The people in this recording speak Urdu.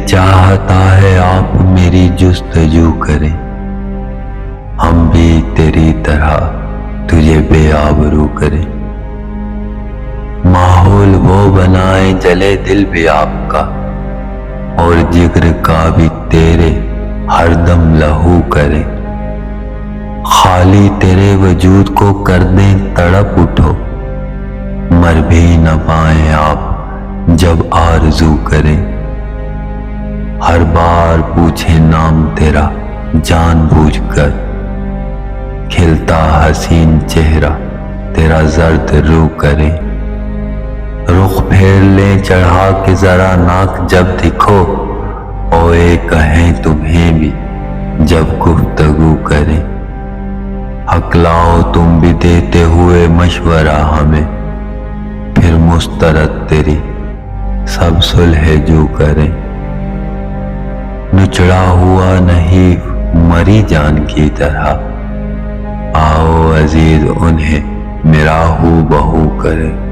چاہتا ہے آپ میری جستجو کریں، ہم بھی تیری طرح تجھے بے آبرو کریں۔ ماحول وہ بنائیں جلے دل بھی آپ کا، اور جگر کا بھی تیرے ہر دم لہو کریں۔ خالی تیرے وجود کو کر دیں تڑپ اٹھو، مر بھی نہ پائیں آپ جب آرزو کریں۔ ہر بار پوچھیں نام تیرا جان بوجھ کر، کھلتا حسین چہرہ تیرا زرد رو کریں۔ رخ پھیر لیں چڑھا کے ذرا ناک جب دکھو، اوے کہیں تمہیں بھی جب گفتگو کریں۔ ہکلاؤ تم بھی دیتے ہوئے مشورہ ہمیں، پھر مسترد تیری سب صلح جو کریں۔ نچڑا ہوا نہیں مری جان کی طرح، آؤ عزیز انہیں میرا ہو بہو کریں۔